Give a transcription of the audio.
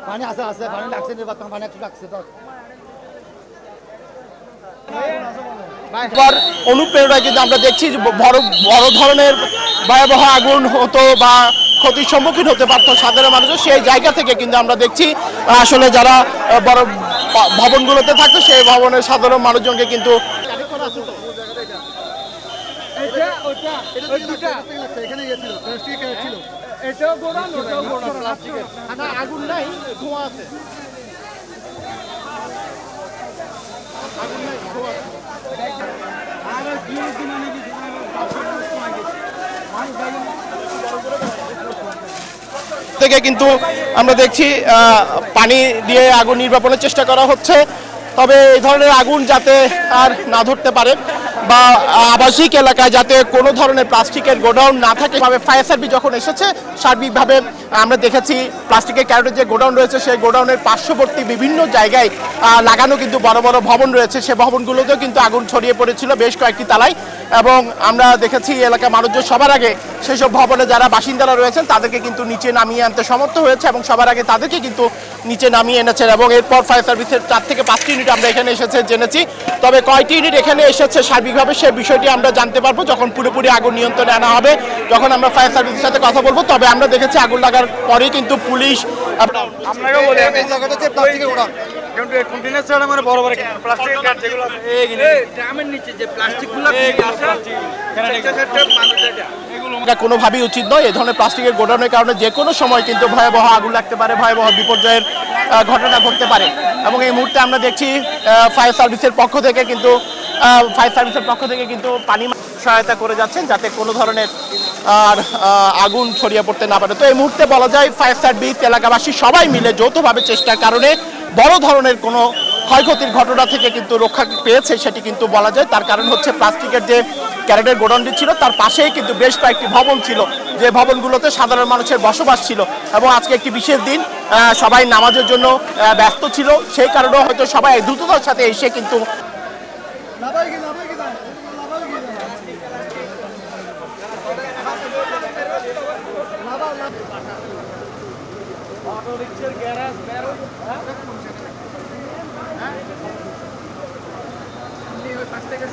পানি আছে আছে পানি লাগছে পানি একটু লাগছে তো অনুপ্রেরণায় কিন্তু আমরা দেখছি বড় বড় ধরনের ভয়াবহ আগুন হতো বা ক্ষতির সম্মুখীন হতে পারতো সাধারণ মানুষের, সেই জায়গা থেকে কিন্তু আমরা দেখছি আসলে যারা বড় ভবনগুলোতে থাকতো সেই ভবনের সাধারণ মানুষজনকে কিন্তু আগুন নাই, ধোঁয়া আছে। থেকে কিন্তু আমরা দেখছি পানি দিয়ে আগুন নির্বাপনের চেষ্টা করা হচ্ছে, তবে এই ধরনের আগুন যাতে আর না ধরতে পারে বা আবাসিক এলাকায় যাতে কোনো ধরনের প্লাস্টিকের গোডাউন না থাকে। ফায়ার সার্ভিস যখন এসেছে সার্বিকভাবে আমরা দেখেছি প্লাস্টিকের ক্যারেটের যে গোডাউন রয়েছে সেই গোডাউনের পার্শ্ববর্তী বিভিন্ন জায়গায় লাগানো কিন্তু বড় বড় ভবন রয়েছে, সে ভবনগুলোতেও কিন্তু আগুন ছড়িয়ে পড়েছিল বেশ কয়েকটি তালায়। এবং আমরা দেখেছি এলাকার মানুষজন সবার আগে সেসব ভবনে যারা বাসিন্দারা রয়েছেন তাদেরকে কিন্তু নিচে নামিয়ে আনতে সমর্থ হয়েছে এবং সবার আগে তাদেরকে কিন্তু নিচে নামিয়ে এনেছেন। এবং এরপর ফায়ার সার্ভিসের 4 থেকে 5টি ইউনিট আমরা এখানে এসেছে জেনেছি, তবে কয়টি ইউনিট এখানে এসেছে সার্বিকভাবে সেই বিষয়টি আমরা জানতে পারবো যখন পুরোপুরি আগুন নিয়ন্ত্রণে আনা হবে, যখন আমরা ফায়ার সার্ভিসের সাথে কথা বলবো। তবে আমরা দেখেছি আগুন লাগার পরেই কিন্তু পুলিশ কোনোভাবেই উচিত নয়। এই ধরনের প্লাস্টিকের গোডাউনের কারণে যে কোনো সময় কিন্তু ভয়াবহ আগুন লাগতে পারে, ভয়াবহ বিপর্যয়ের ঘটনা ঘটতে পারে। এবং এই মুহূর্তে আমরা দেখছি ফায়ার সার্ভিসের পক্ষ থেকে কিন্তু পানি সহায়তা করে যাচ্ছেন যাতে কোনো ধরনের আর আগুন ছড়িয়ে পড়তে না পারে। তো এই মুহূর্তে বলা যায় ফায়ার সার্ভিস এলাকাবাসী সবাই মিলে যৌথভাবে চেষ্টার কারণে বড় ধরনের কোনো ক্ষয়ক্ষতির ঘটনা থেকে কিন্তু রক্ষা পেয়েছে সেটি কিন্তু বলা যায়। তার কারণ হচ্ছে প্লাস্টিকের যে ক্যারেটের গোডাউনটি ছিল তার পাশেই কিন্তু বেশ কয়েকটি ভবন ছিল, যে ভবনগুলোতে সাধারণ মানুষের বসবাস ছিল। এবং আজকে একটি বিশেষ দিন, সবাই নামাজের জন্য ব্যস্ত ছিল, সেই কারণেও হয়তো সবাই দ্রুততার সাথে এসে কিন্তু থেকে